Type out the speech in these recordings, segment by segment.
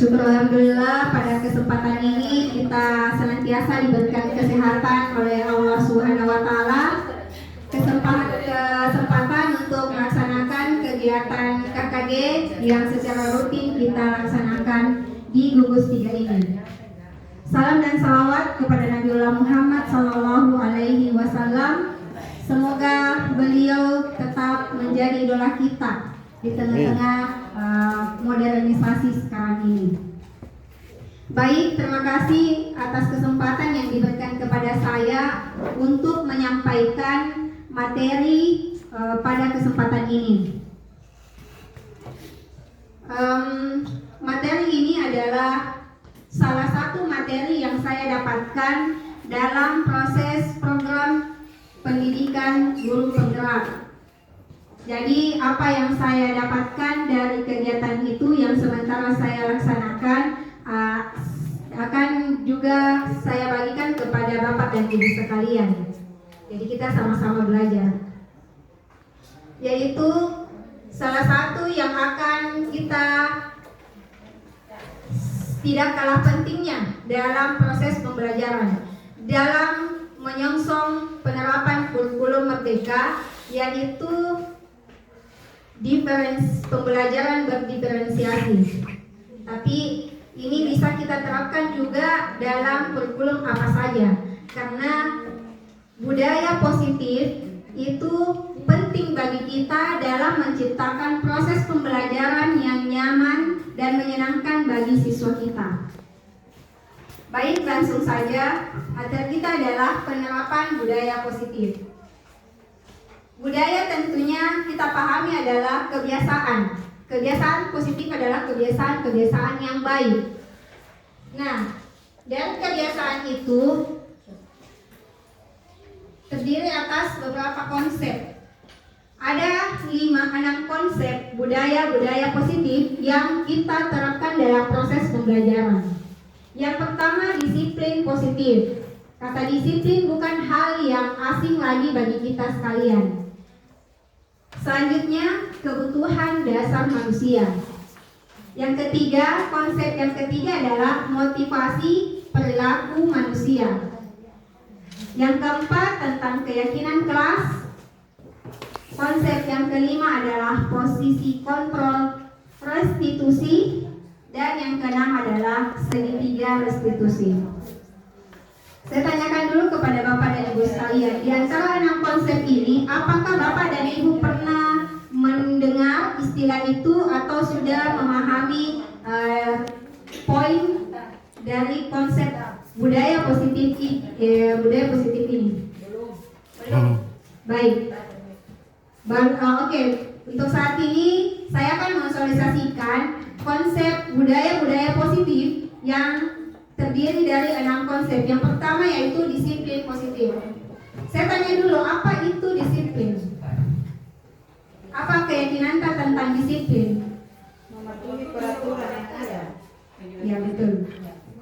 Syukur alhamdulillah pada kesempatan ini kita senantiasa diberikan kesehatan oleh Allah Subhanahu wa taala. Kesempatan untuk melaksanakan kegiatan KKG yang secara rutin kita laksanakan di gugus 3 ini. Salam dan salawat kepada Nabiullah Muhammad sallallahu alaihi wasallam. Semoga beliau tetap menjadi idola kita di tengah-tengah modernisasi sekarang ini. Baik, terima kasih atas kesempatan yang diberikan kepada saya untuk menyampaikan materi pada kesempatan ini. Materi ini adalah salah satu materi yang saya dapatkan dalam proses program pendidikan guru penggerak. Jadi apa yang saya dapatkan dari kegiatan itu yang sementara saya laksanakan akan juga saya bagikan kepada Bapak dan Ibu sekalian. Jadi kita sama-sama belajar. Yaitu salah satu yang akan kita tidak kalah pentingnya dalam proses pembelajaran, dalam menyongsong penerapan kurikulum merdeka, yaitu pembelajaran berdiferensiasi. Tapi ini bisa kita terapkan juga dalam kurikulum apa saja, karena budaya positif itu penting bagi kita dalam menciptakan proses pembelajaran yang nyaman dan menyenangkan bagi siswa kita. Baik, langsung saja. Materi kita adalah penerapan budaya positif. Budaya tentunya kita pahami adalah kebiasaan. Kebiasaan positif adalah kebiasaan-kebiasaan yang baik. Nah, dan kebiasaan itu terdiri atas beberapa konsep. Ada 5-6 konsep budaya-budaya positif yang kita terapkan dalam proses pembelajaran. Yang pertama, disiplin positif. Kata disiplin bukan hal yang asing lagi bagi kita sekalian. Selanjutnya, kebutuhan dasar manusia. Yang ketiga, konsep yang ketiga adalah motivasi perilaku manusia. Yang keempat, tentang keyakinan kelas. Konsep yang kelima adalah posisi kontrol restitusi. Dan yang keenam adalah segitiga restitusi. Saya tanyakan dulu kepada Bapak dan Ibu sekalian, di antara 6 konsep ini, apakah Bapak dan Ibu pernah mendengar istilah itu atau sudah memahami poin dari konsep budaya positif ini? Belum. Baik. Oke. Untuk saat ini saya akan mensosialisasikan konsep budaya-budaya positif yang terdiri dari 6 konsep. Yang pertama yaitu disiplin positif. Saya tanya dulu, apa itu disiplin? Apa keyakinan tentang disiplin? Mematuhi peraturan yang ada. Ya, betul.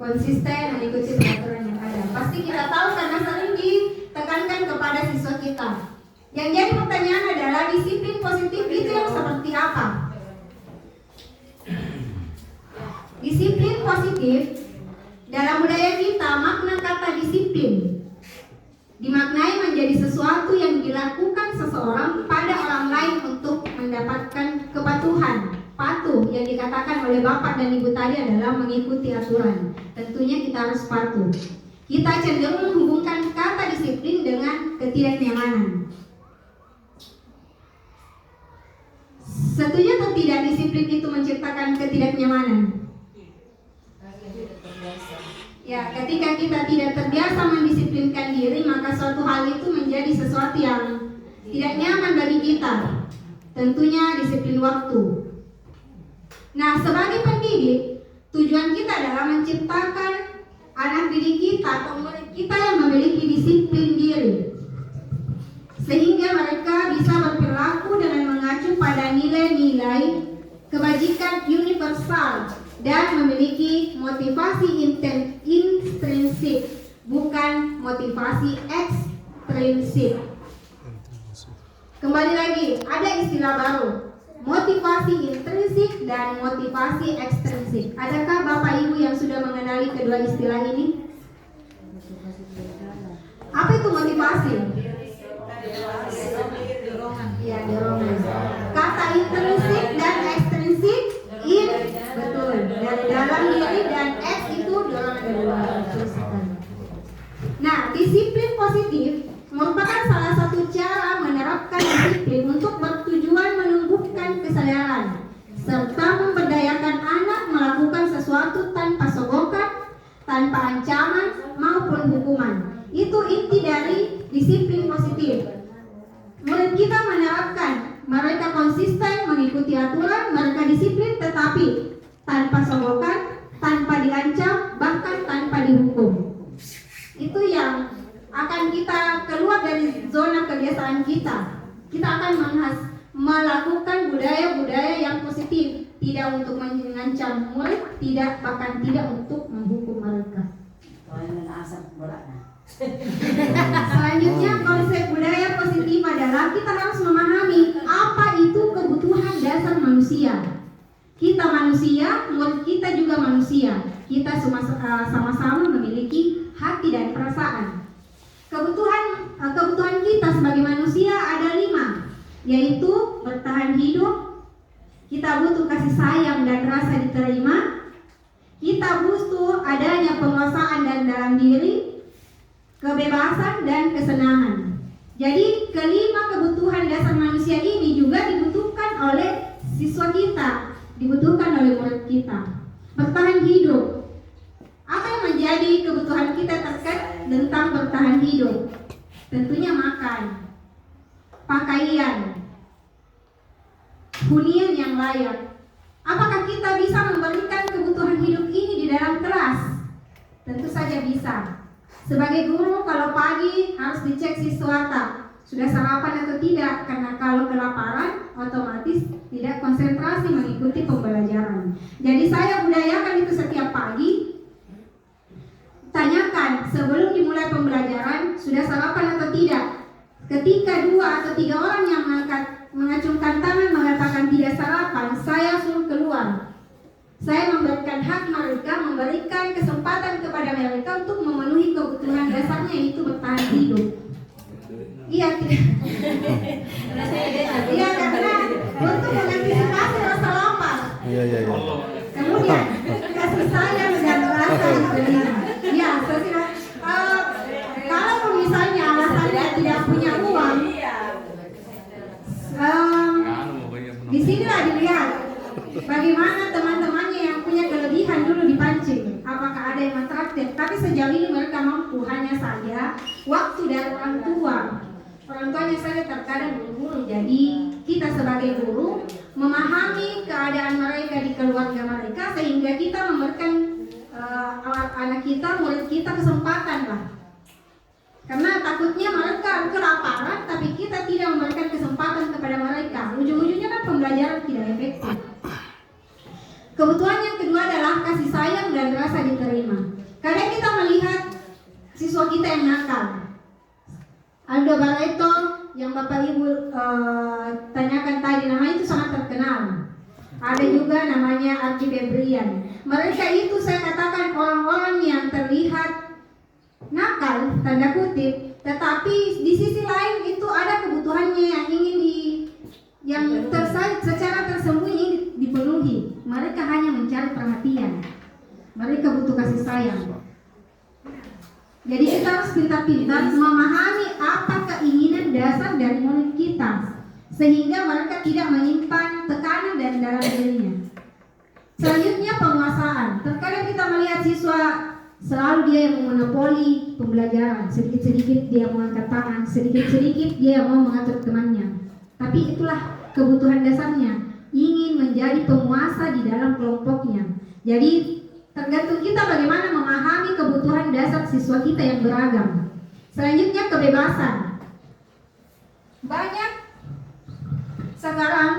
Konsisten mengikuti peraturan yang ada. Pasti kita tahu karena sering ditekankan kepada siswa kita. Yang jadi pertanyaan adalah disiplin positif itu yang seperti apa? Disiplin positif dalam budaya kita, makna kata disiplin dimaknai menjadi sesuatu yang dilakukan seseorang pada orang lain untuk mendapatkan kepatuhan. Patuh yang dikatakan oleh Bapak dan Ibu tadi adalah mengikuti aturan. Tentunya kita harus patuh. Kita cenderung menghubungkan kata disiplin dengan ketidaknyamanan. Setuju atau tidak disiplin itu menciptakan ketidaknyamanan? Ya, ketika kita tidak terbiasa mendisiplinkan diri, maka suatu hal itu menjadi sesuatu yang tidak nyaman bagi kita. Tentunya disiplin waktu. Nah, sebagai pendidik, tujuan kita adalah menciptakan anak didik kita atau murid kita yang memiliki disiplin diri, sehingga mereka bisa berperilaku dengan mengacu pada nilai-nilai kebajikan universal dan memiliki motivasi intrinsik, bukan motivasi ekstrinsik. Kembali lagi, ada istilah baru. motivasi intrinsik dan motivasi ekstrinsik. Adakah Bapak Ibu yang sudah mengenali kedua istilah ini? Apa itu motivasi? Ya, dorongan. Kata intrinsik dan ekstrinsik, in betul dari dalam diri, dan ex itu dorongan dari luar. Nah, disiplin positif merupakan salah satu cara menerapkan disiplin untuk bertujuan menumbuhkan kesadaran serta memberdayakan anak melakukan sesuatu tanpa sogokan, tanpa ancaman maupun hukuman. Itu inti dari disiplin positif. Murid kita menerapkan, mereka konsisten mengikuti aturan, mereka disiplin tetapi tanpa sogokan, tanpa diancam, bahkan tanpa dihukum. Itu yang akan kita keluar dari zona kebiasaan kita. Kita akan melakukan budaya-budaya yang positif, tidak untuk mengancam murid, tidak, bahkan tidak untuk menghukum mereka. Selanjutnya, konsep budaya positif adalah kita harus memahami apa itu kebutuhan dasar manusia. Kita manusia, murid kita juga manusia. Kita sama-sama memiliki hati dan perasaan. Kebutuhan kita sebagai manusia ada 5, yaitu bertahan hidup. Kita butuh kasih sayang dan rasa diterima. Kita butuh adanya penguasaan dan dalam diri, kebebasan dan kesenangan. Jadi kelima kebutuhan dasar manusia ini juga dibutuhkan oleh siswa kita, dibutuhkan oleh murid kita. Bertahan hidup. Apa yang menjadi kebutuhan kita terkait tentang bertahan hidup? Tentunya makan, pakaian, hunian yang layak. Apakah kita bisa memberikan kebutuhan hidup ini di dalam kelas? Tentu saja bisa. Sebagai guru, kalau pagi harus dicek siswa sudah sarapan atau tidak, karena kalau kelaparan otomatis tidak konsentrasi mengikuti pembelajaran. Jadi saya budayakan itu setiap pagi. Tanyakan sebelum dimulai pembelajaran, sudah sarapan atau tidak. Ketika 2 atau 3 orang yang mengacungkan tangan mengatakan tidak sarapan, saya suruh keluar. Saya memberikan hak mereka, memberikan kesempatan kepada mereka untuk memenuhi kebutuhan dasarnya, yaitu bertahan hidup. Iya, tidak. Iya, karena untuk mengantisipasi rasa lapar. Iya. Kemudian kasih sayang dan rasa diterima. Ya, kalau misalnya alasannya tidak punya uang, disinilah dilihat bagaimana teman-temannya yang punya kelebihan dulu dipancing. Apakah ada yang mentraktir? Tapi sejauh ini mereka mampu, hanya saja waktu dari orang tuanya saja terkadang buru-buru. Jadi kita sebagai guru memahami keadaan mereka di keluarga mereka, sehingga kita memberikan anak kita, murid kita kesempatan lah. Karena takutnya mereka kelaparan, tapi kita tidak memberikan kesempatan kepada mereka. Ujung-ujungnya kan pembelajaran tidak efektif. Kebutuhan yang kedua adalah kasih sayang dan rasa diterima. Kadang kita melihat siswa kita yang nakal. Aldo Barreto yang Bapak Ibu tanyakan tadi, namanya itu sangat terkenal. Ada juga namanya Archie Febrian. Mereka itu saya katakan orang-orang yang terlihat nakal, tanda kutip, tetapi di sisi lain itu ada kebutuhannya yang ingin secara tersembunyi dipenuhi. Mereka hanya mencari perhatian. Mereka butuh kasih sayang. Jadi kita harus pintar-pintar memahami apa keinginan dasar dari murid kita, sehingga mereka tidak menyimpan tekanan dan dalam dirinya. Selanjutnya penguasaan. Terkadang kita melihat siswa selalu dia yang memonopoli pembelajaran, sedikit-sedikit dia mengangkat tangan, sedikit-sedikit dia mau mengatur temannya. Tapi itulah kebutuhan dasarnya, ingin menjadi penguasa di dalam kelompoknya. Jadi tergantung kita bagaimana memahami kebutuhan dasar siswa kita yang beragam. Selanjutnya kebebasan. Banyak sekarang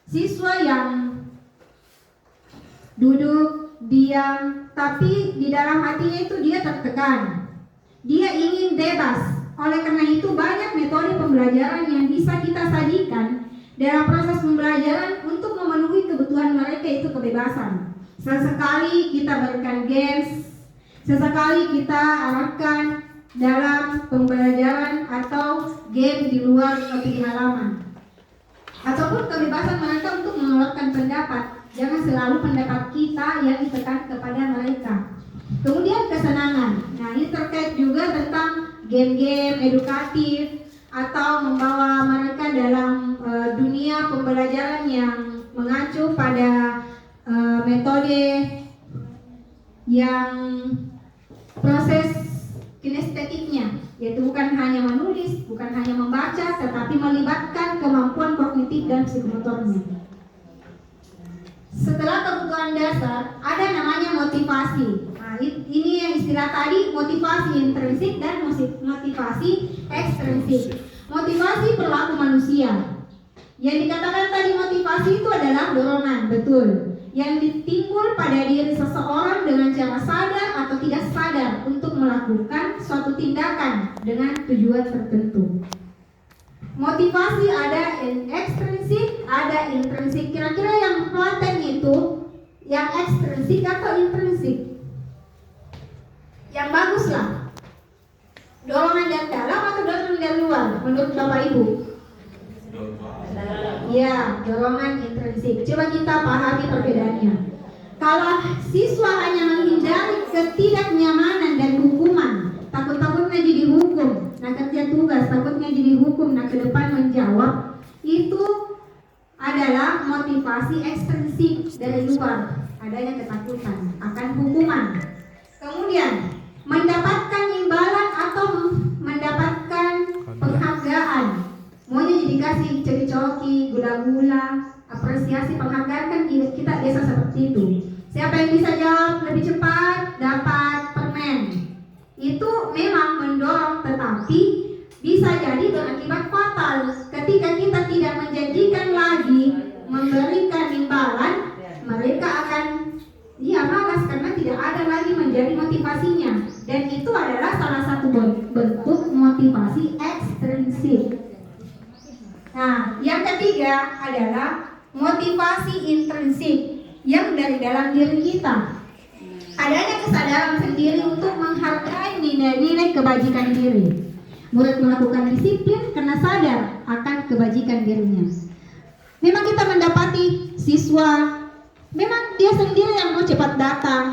siswa yang duduk, diam, tapi di dalam hatinya itu dia tertekan. Dia ingin bebas. Oleh karena itu banyak metode pembelajaran yang bisa kita sajikan dalam proses pembelajaran untuk memenuhi kebutuhan mereka itu kebebasan. Sesekali kita berikan games, sesekali kita arahkan dalam pembelajaran atau game di luar di halaman, ataupun kebebasan mereka untuk mengeluarkan pendapat. Jangan selalu pendapat kita yang ditekan kepada mereka. Kemudian kesenangan. Nah, ini terkait juga tentang game-game edukatif atau membawa mereka dalam dunia pembelajaran yang mengacu pada metode yang proses kinestetiknya, yaitu bukan hanya menulis, bukan hanya membaca, tetapi melibatkan kemampuan kognitif dan psikomotornya. Setelah kebutuhan dasar, ada namanya motivasi. Nah, ini yang istilah tadi, motivasi intrinsik dan motivasi ekstrinsik. Motivasi perilaku manusia. Yang dikatakan tadi motivasi itu adalah dorongan, betul, yang ditimbul pada diri seseorang dengan cara sadar atau tidak sadar untuk melakukan suatu tindakan dengan tujuan tertentu. Motivasi ada ekstrinsik, ada intrinsik. Kira-kira yang paten itu yang ekstrinsik atau intrinsik? Yang bagus lah. Dorongan dari dalam atau dorongan dari luar menurut Bapak Ibu? Ya, dorongan intrinsik. Coba kita pahami perbedaannya. Kalau siswa hanya menghindari ketidaknyamanan dan hukuman, takut-takutnya jadi hukum, nah kerja tugas, takutnya jadi hukum, nah ke depan menjawab, itu adalah motivasi ekstrinsik dari luar, adanya ketakutan akan hukuman. Kemudian mendapatkan imbalan atau mendapatkan penghargaan, maunya jadi kasih coki-coki, gula-gula, apresiasi, penghargaan, kan kita biasa seperti itu. Siapa yang bisa jawab lebih cepat dapat permen. Itu memang mendorong, tetapi bisa jadi berakibat fatal ketika kita tidak menjanjikan lagi memberikan imbalan. Mereka akan malas karena tidak ada lagi menjadi motivasinya, dan itu adalah salah satu bentuk motivasi ekstrinsik. Nah, yang ketiga adalah motivasi intrinsik yang dari dalam diri kita. Adanya kesadaran sendiri untuk menghargai nilai-nilai kebajikan diri. Murid melakukan disiplin karena sadar akan kebajikan dirinya. Memang kita mendapati siswa, memang dia sendiri yang mau cepat datang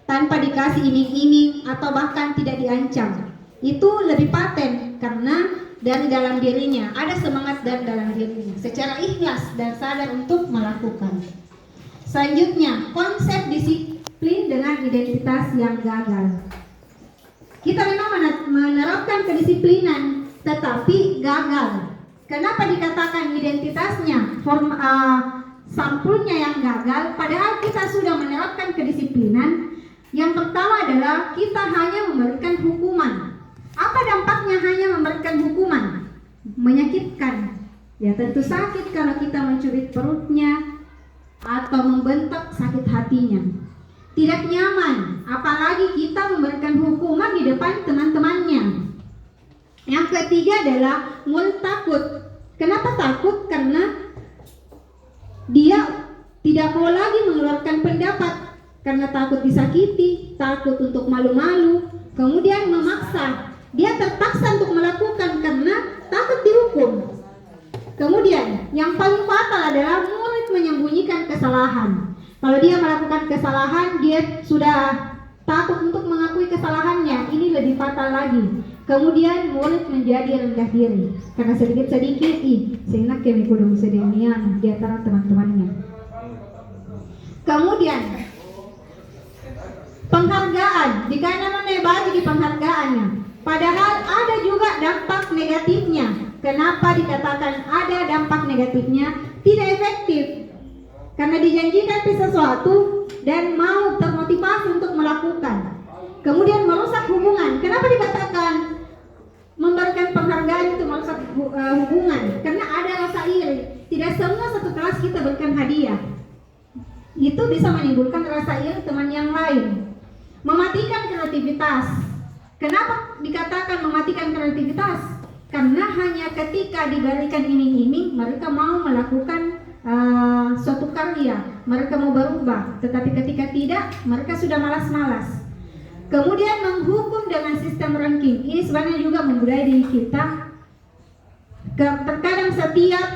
tanpa dikasih iming-iming atau bahkan tidak diancam. Itu lebih paten karena dari dalam dirinya ada semangat dari dalam dirinya, secara ikhlas dan sadar untuk melakukan. Selanjutnya, konsep disiplin dengan identitas yang gagal. Kita memang menerapkan kedisiplinan, tetapi gagal. Kenapa dikatakan identitasnya, sampulnya yang gagal? Padahal kita sudah menerapkan kedisiplinan. Yang pertama adalah kita hanya memberikan hukuman. Apa dampaknya hanya memberikan hukuman? Menyakitkan. Ya tentu sakit kalau kita mencubit perutnya atau membentak, sakit hatinya. Tidak nyaman, apalagi kita memberikan hukuman di depan teman-temannya. Yang ketiga adalah murid takut. Kenapa takut? Karena dia tidak mau lagi mengeluarkan pendapat karena takut disakiti, takut untuk malu-malu, kemudian memaksa. Dia terpaksa untuk melakukan karena takut dihukum. Kemudian yang paling fatal adalah murid menyembunyikan kesalahan. Kalau dia melakukan kesalahan, dia sudah takut untuk mengakui kesalahannya. Ini lebih fatal lagi. Kemudian murid menjadi rendah diri karena sedikit-sedikit seenak kami kudung sedemian di antara teman-temannya. Kemudian penghargaan, jika namanya bagi penghargaannya, padahal ada juga dampak negatifnya. Kenapa dikatakan ada dampak negatifnya? Tidak efektif karena dijanjikan sesuatu dan mau termotivasi untuk melakukan, kemudian merusak hubungan. Kenapa dikatakan memberikan penghargaan itu merusak hubungan? Karena ada rasa iri. Tidak semua satu kelas kita berikan hadiah, itu bisa menimbulkan rasa iri teman yang lain. Mematikan kreativitas. Kenapa dikatakan mematikan kreativitas? Karena hanya ketika diberikan iming-iming mereka mau melakukan suatu karya, mereka mau berubah. Tetapi ketika tidak, mereka sudah malas-malas. Kemudian menghukum dengan sistem ranking. Ini sebenarnya juga membudaya diri kita. Terkadang setiap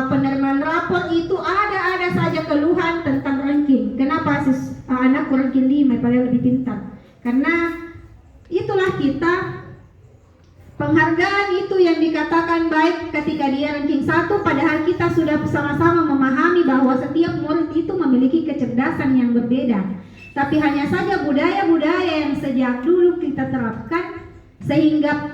penerimaan rapor itu ada saja keluhan tentang ranking. Kenapa anak ranking 5 padahal lebih pintar? Karena itulah kita. Penghargaan itu yang dikatakan baik ketika dia ranking 1, padahal kita sudah sama-sama memahami bahwa setiap murid itu memiliki kecerdasan yang berbeda. Tapi hanya saja budaya-budaya yang sejak dulu kita terapkan sehingga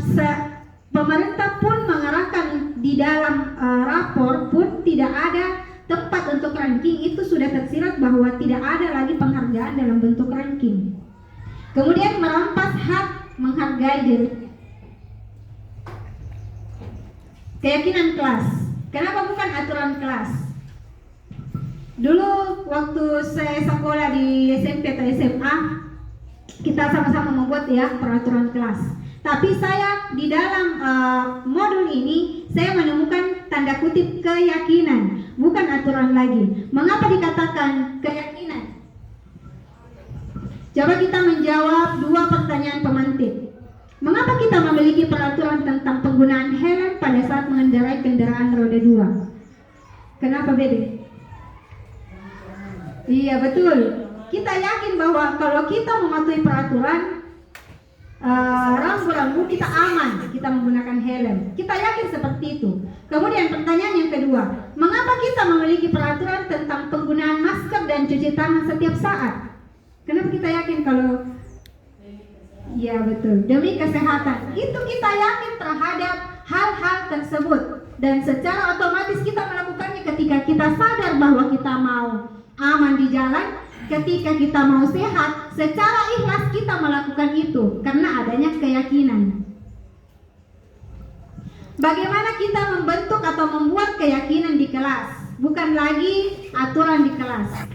pemerintah pun mengarahkan di dalam rapor pun tidak ada tempat untuk ranking. Itu sudah tersirat bahwa tidak ada lagi penghargaan dalam bentuk ranking. Kemudian merampas hak menghargai diri. Keyakinan kelas. Kenapa bukan aturan kelas? Dulu waktu saya sekolah di SMP atau SMA, kita sama-sama membuat ya peraturan kelas. Tapi saya di dalam modul ini saya menemukan tanda kutip keyakinan, bukan aturan lagi. Mengapa dikatakan keyakinan? Coba kita menjawab 2 pertanyaan pemantik. Mengapa kita memiliki peraturan tentang penggunaan helm pada saat mengendarai kendaraan roda 2? Kenapa beda? Iya betul. Kita yakin bahwa kalau kita mematuhi peraturan rambu-rambu kita aman, kita menggunakan helm. Kita yakin seperti itu. Kemudian pertanyaan yang kedua, mengapa kita memiliki peraturan tentang penggunaan masker dan cuci tangan setiap saat? Kenapa kita yakin kalau ya betul, demi kesehatan. Itu kita yakin terhadap hal-hal tersebut. Dan secara otomatis kita melakukannya ketika kita sadar bahwa kita mau aman di jalan, ketika kita mau sehat, secara ikhlas kita melakukan itu karena adanya keyakinan. Bagaimana kita membentuk atau membuat keyakinan di kelas? Bukan lagi aturan di kelas.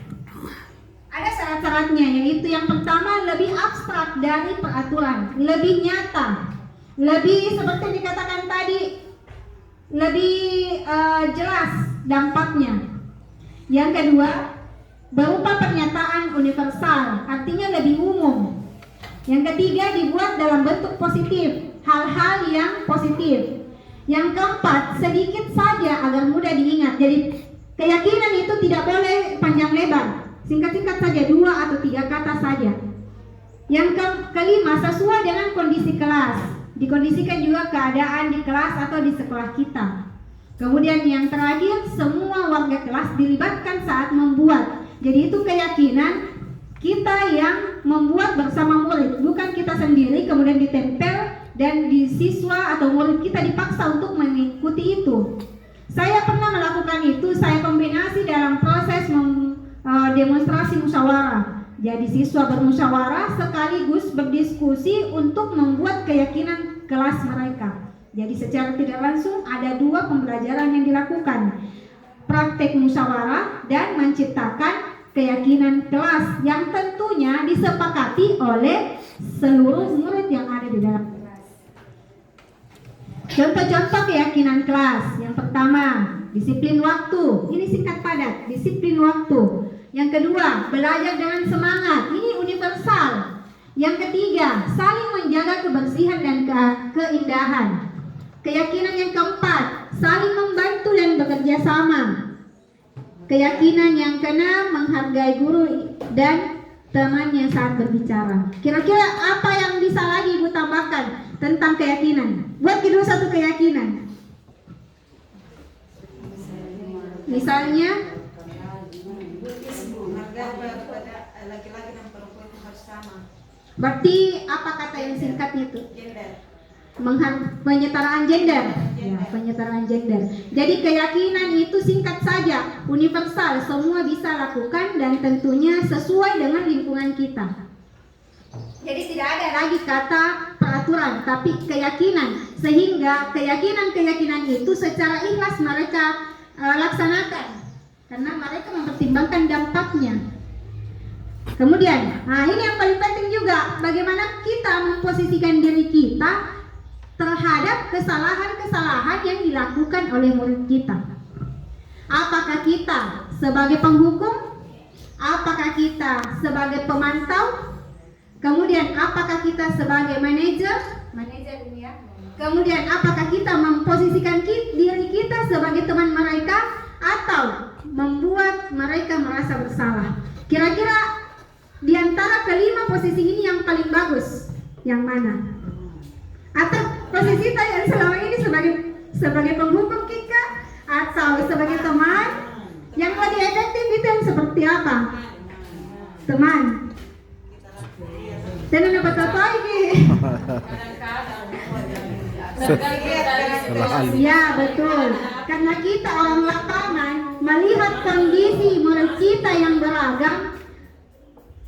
Ada syarat-syaratnya, yaitu yang pertama lebih abstrak dari peraturan, lebih nyata, lebih seperti yang dikatakan tadi, lebih jelas dampaknya. Yang kedua, berupa pernyataan universal, artinya lebih umum. Yang ketiga, dibuat dalam bentuk positif, hal-hal yang positif. Yang keempat, sedikit saja agar mudah diingat. Jadi keyakinan itu tidak boleh panjang lebar. Singkat-singkat saja, 2 atau 3 kata saja. Yang kelima, sesuai dengan kondisi kelas. Dikondisikan juga keadaan di kelas atau di sekolah kita. Kemudian yang terakhir, semua warga kelas dilibatkan saat membuat. Jadi itu keyakinan kita yang membuat bersama murid, bukan kita sendiri kemudian ditempel dan di siswa atau murid kita dipaksa untuk mengikuti itu. Saya pernah melakukan itu, saya kombinasi dalam proses demonstrasi musyawarah. Jadi siswa bermusyawarah sekaligus berdiskusi untuk membuat keyakinan kelas mereka. Jadi secara tidak langsung ada 2 pembelajaran yang dilakukan, praktek musyawarah dan menciptakan keyakinan kelas yang tentunya disepakati oleh seluruh murid yang ada di dalam kelas. Contoh-contoh keyakinan kelas. Yang pertama, disiplin waktu. Ini singkat padat, disiplin waktu. Yang kedua, belajar dengan semangat. Ini universal. Yang ketiga, saling menjaga kebersihan dan keindahan. Keyakinan yang keempat, saling membantu dan bekerja sama. Keyakinan yang keenam, menghargai guru dan temannya saat berbicara. Kira-kira apa yang bisa lagi Ibu tambahkan tentang keyakinan? Buat dulu satu keyakinan. Misalnya, laki-laki dan perempuan itu harus sama. berarti apa kata yang singkatnya itu? Gender. Penyetaraan gender. Ya, penyetaraan gender. Jadi keyakinan itu singkat saja, universal, semua bisa lakukan dan tentunya sesuai dengan lingkungan kita. Jadi tidak ada lagi kata peraturan, tapi keyakinan, sehingga keyakinan itu secara ikhlas mereka laksanakan karena mereka mempertimbangkan dampaknya. Kemudian, ini yang paling penting juga, bagaimana kita memposisikan diri kita terhadap kesalahan-kesalahan yang dilakukan oleh murid kita. Apakah kita sebagai penghukum? Apakah kita sebagai pemantau? Kemudian apakah kita sebagai manajer ini ya. Kemudian apakah kita memposisikan diri kita sebagai teman mereka atau membuat mereka merasa bersalah? Kira-kira di antara kelima posisi ini yang paling bagus yang mana? Atau posisi kita yang selama ini sebagai penghukum kita atau sebagai teman? Yang lebih efektif itu yang seperti apa? Teman. Saya dapat apa ini? Ya betul. Karena kita orang lapangan melihat kondisi murid kita yang beragam,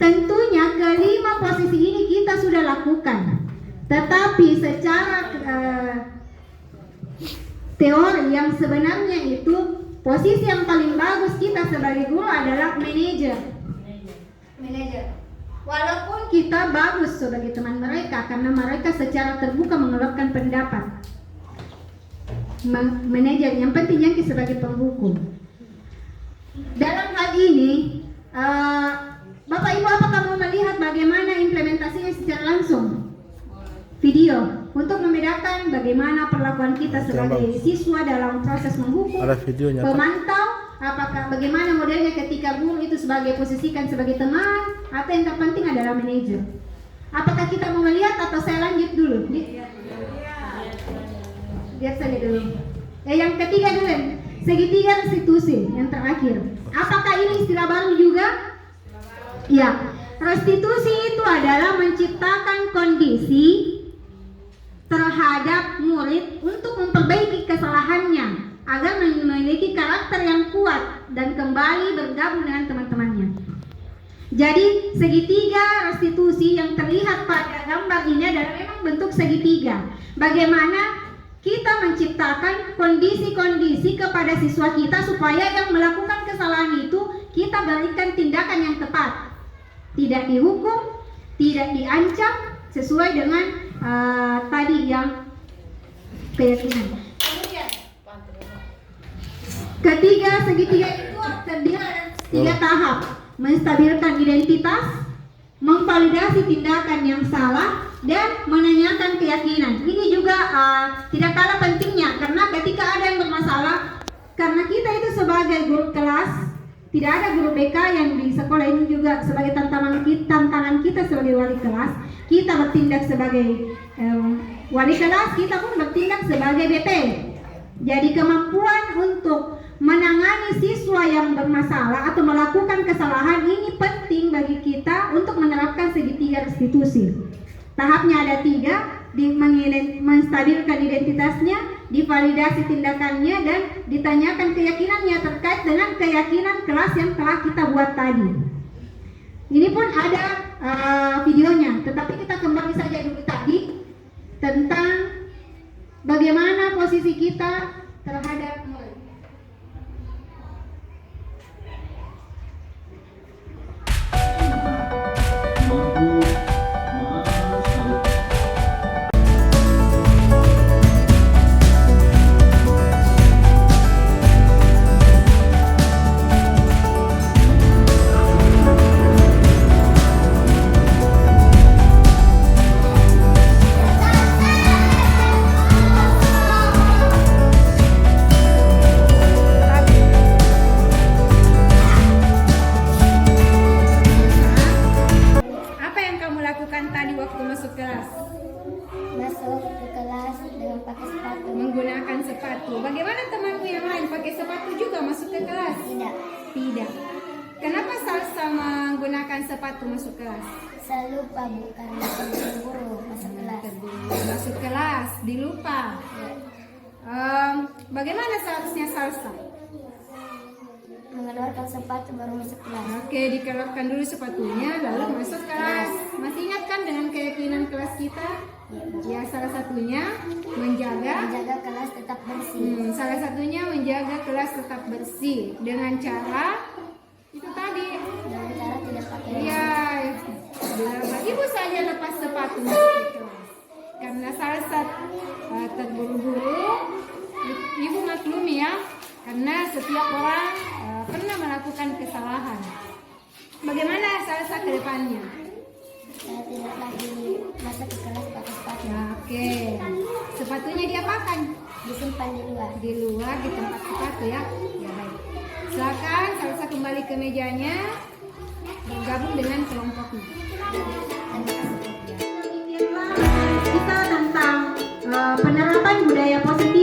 tentunya kelima posisi ini kita sudah lakukan. Tetapi secara teori yang sebenarnya itu posisi yang paling bagus kita sebagai guru adalah manajer. Walaupun kita bagus sebagai teman mereka karena mereka secara terbuka mengeluarkan pendapat. Manajer yang pentingnya kita sebagai penghukum. Dalam hal ini, Bapak Ibu apakah mau melihat bagaimana implementasinya secara langsung? Video untuk membedakan bagaimana perlakuan kita sebagai siswa dalam proses menghukum, pemantau, apakah bagaimana modelnya ketika guru itu posisikan sebagai teman atau yang terpenting adalah manajer. Apakah kita mau melihat atau saya lanjut dulu? Lihat saja dulu. Yang ketiga dulu, segitiga restitusi yang terakhir. Apakah ini istilah baru juga? Ya, restitusi itu adalah menciptakan kondisi terhadap murid untuk memperbaiki kesalahannya agar memiliki karakter yang kuat dan kembali bergabung dengan teman-temannya. Jadi segitiga restitusi yang terlihat pada gambar ini adalah memang bentuk segitiga. Bagaimana kita menciptakan kondisi-kondisi kepada siswa kita supaya yang melakukan kesalahan itu kita berikan tindakan yang tepat. Tidak dihukum, tidak diancam sesuai dengan tadi yang keyakinan. Kemudian ketiga segitiga itu terdiri dari 3 tahap: menstabilkan identitas, memvalidasi tindakan yang salah, dan menanyakan keyakinan. Ini juga tidak kalah pentingnya karena ketika ada yang bermasalah, karena kita itu sebagai guru kelas, tidak ada guru BK yang di sekolah ini juga sebagai tantangan kita sebagai wali kelas. Kita bertindak sebagai wali kelas, kita pun bertindak sebagai BP. Jadi kemampuan untuk menangani siswa yang bermasalah atau melakukan kesalahan ini penting bagi kita untuk menerapkan segitiga restitusi. Tahapnya ada 3, menstabilkan identitasnya, divalidasi tindakannya, dan ditanyakan keyakinannya terkait dengan keyakinan kelas yang telah kita buat tadi. Ini pun ada videonya, tetapi kita kembali saja dulu tadi tentang bagaimana posisi kita terhadap murid. Menggunakan sepatu. Bagaimana temanmu yang lain pakai sepatu juga masuk ke kelas? Tidak. Kenapa Salsa menggunakan sepatu masuk kelas? Saya lupa bukan guru masuk kelas. Masuk kelas, dilupa. Bagaimana seharusnya Salsa? Mengeluarkan sepatu baru masuk kelas. Oke, dikeluarkan dulu sepatunya lalu masuk kelas. Masih ingat kan dengan keyakinan kelas kita? Ya, salah satunya menjaga kelas tetap bersih. Salah satunya menjaga kelas tetap bersih dengan cara itu tadi. Dengan cara tidak pakai. Iya, ibu saja lepas sepatu masuk ke kelas. Karena salah satu terburu-buru. Ibu maklumi ya, karena setiap orang pernah melakukan kesalahan. Bagaimana Salsa ke depannya? Saya tidak lagi masuk ke kelas pakai sepatu. Ya, oke. Sepatunya diapakan? Disimpan di luar. Di luar di tempat sepatu ya. Ya baik. Silakan Salsa kembali ke mejanya, bergabung dengan kelompoknya. Terima kasih. Demikianlah kita tentang penerapan budaya positif